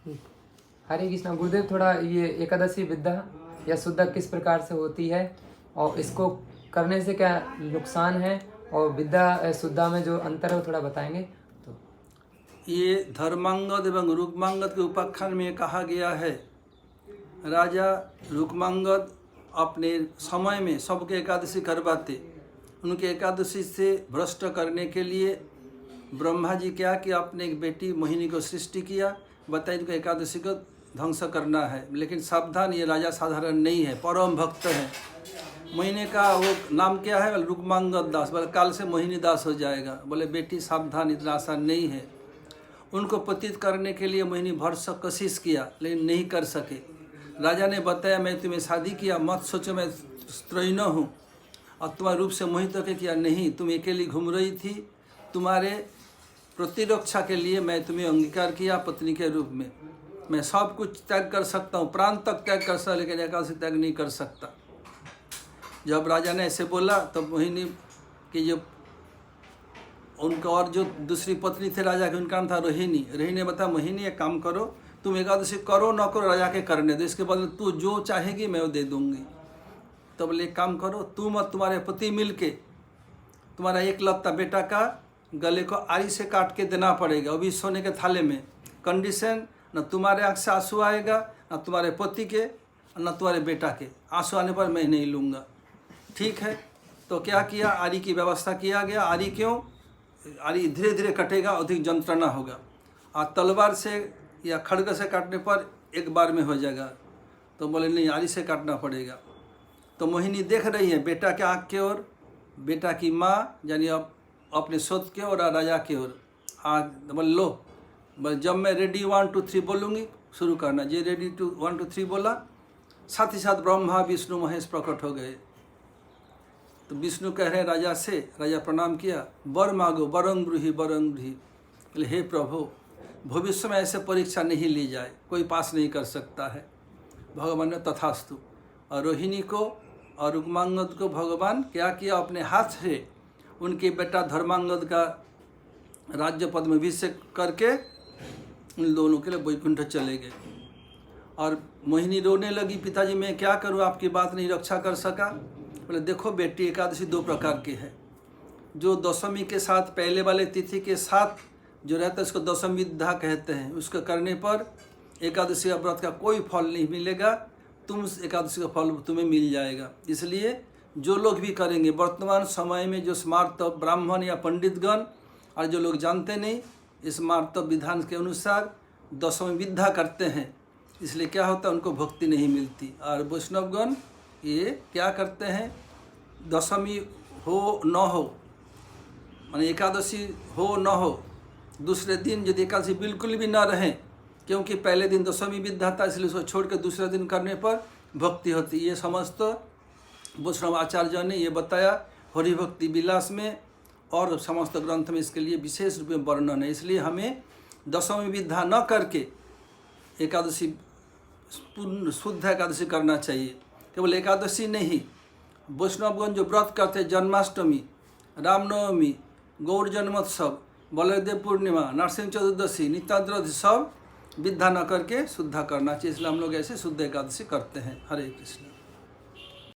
हरे कृष्णा गुरुदेव, थोड़ा ये एकादशी विद्या या शुद्धा किस प्रकार से होती है और इसको करने से क्या नुकसान है, और विद्या शुद्धा में जो अंतर है वो थोड़ा बताएंगे तो। ये धर्मांगद एवं रुक्मांगद के उपाख्यान में कहा गया है, राजा रुक्मांगद अपने समय में सबके एकादशी करवाते। उनके एकादशी से भ्रष्ट करने के लिए ब्रह्मा जी क्या कि अपने एक बेटी मोहिनी को सृष्टि किया, बताइए इनको एकादशी को ध्वंस करना है। लेकिन सावधान, ये राजा साधारण नहीं है, परम भक्त है। मोहिनी का वो नाम क्या है? रुक्मांगद दास। बोले काल से मोहिनी दास हो जाएगा। बोले बेटी सावधान, इतना आसान नहीं है। उनको पतित करने के लिए मोहिनी भरसक कोशिश किया लेकिन नहीं कर सके। राजा ने बताया मैं तुम्हें शादी किया, मत सोचो मैं स्त्रैण हूँ और तुम्हारे रूप से मोहित होकर किया। नहीं, तुम अकेली घूम रही थी, तुम्हारे प्रतिरक्षा के लिए मैं तुम्हें अंगीकार किया पत्नी के रूप में। मैं सब कुछ त्याग कर सकता हूँ, प्राण तक त्याग कर सकता, लेकिन एकादशी त्याग नहीं कर सकता। जब राजा ने ऐसे बोला तब तो मोहिनी की जो उनका और जो दूसरी पत्नी थे राजा की, उनका नाम था रोहिणी। रोहिणी ने बताया मोहिनी एक काम करो, तुम एकादशी करो न करो राजा के करने दो, इसके बदले तू जो चाहेगी मैं वो दे दूंगी। तो बोले एक काम करो, तुम और तुम्हारे पति मिलके तुम्हारा एक लत्ता बेटा का गले को आरी से काट के देना पड़ेगा, वो भी सोने के थाले में। कंडीशन, न तुम्हारे आँख से आंसू आएगा, न तुम्हारे पति के, न तुम्हारे बेटा के। आंसू आने पर मैं नहीं लूँगा। ठीक है, तो क्या किया, आरी की व्यवस्था किया गया। आरी क्यों? आरी धीरे धीरे कटेगा, अधिक जंत्रणा होगा। और तलवार से या खड्ग से काटने पर एक बार में हो जाएगा। तो बोले नहीं, आरी से काटना पड़ेगा। तो मोहिनी देख रही है बेटा के आँख की ओर, बेटा की माँ यानी अपने सोत के ओर और राजा की ओर। बोल लो, बस जब मैं रेडी 1 2 3 बोलूँगी शुरू करना। ये रेडी 1 2 3 बोला, साथ ही साथ ब्रह्मा विष्णु महेश प्रकट हो गए। तो विष्णु कह रहे हैं राजा से, राजा प्रणाम किया, वर मांगो, वरंग ब्रूहि वरंग ब्रूहि। बोले हे प्रभु, भविष्य में ऐसे परीक्षा नहीं ली जाए, कोई पास नहीं कर सकता है। भगवान ने तथास्तु। और रोहिणी को और रुक्मांगद को भगवान क्या किया, अपने हाथ से उनके बेटा धर्मांगद का राज्य पद में अभिषेक करके उन दोनों के लिए वैकुंठ चले गए। और मोहिनी रोने लगी, पिताजी मैं क्या करूं, आपकी बात नहीं रक्षा कर सका। बोले देखो बेटी, एकादशी 2 प्रकार की है। जो दशमी के साथ, पहले वाले तिथि के साथ जो रहता है उसको दशमी विद्या कहते हैं। उसको करने पर एकादशी का व्रत का कोई फल नहीं मिलेगा, तुम एकादशी का फल तुम्हें मिल जाएगा। इसलिए जो लोग भी करेंगे, वर्तमान समय में जो स्मार्त ब्राह्मण या पंडितगण और जो लोग जानते नहीं, इस स्मार्त विधान के अनुसार दशमी विद्या करते हैं। इसलिए क्या होता है, उनको भक्ति नहीं मिलती। और वैष्णवगण ये क्या करते हैं, दशमी हो न हो, माने एकादशी हो न हो, दूसरे दिन यदि एकादशी बिल्कुल भी ना रहे, क्योंकि पहले दिन दशमी विद्या था इसलिए उसको छोड़ के दूसरे दिन करने पर भक्ति होती। ये समस्त वैष्णव आचार्य ने ये बताया हरिभक्ति विलास में, और समस्त ग्रंथ में इसके लिए विशेष रूप में वर्णन है। इसलिए हमें दशमी विद्या न करके एकादशी पूर्ण शुद्ध एकादशी करना चाहिए। केवल एकादशी नहीं, वैष्णवगण जो व्रत करते हैं, जन्माष्टमी, रामनवमी, गौर जन्मोत्सव, बलदेव पूर्णिमा, नरसिंह चतुर्दशी, नित्याद्रदशी, सब विद्या न करके शुद्धा करना चाहिए। इसलिए हम लोग ऐसे शुद्ध एकादशी करते हैं। हरे कृष्ण।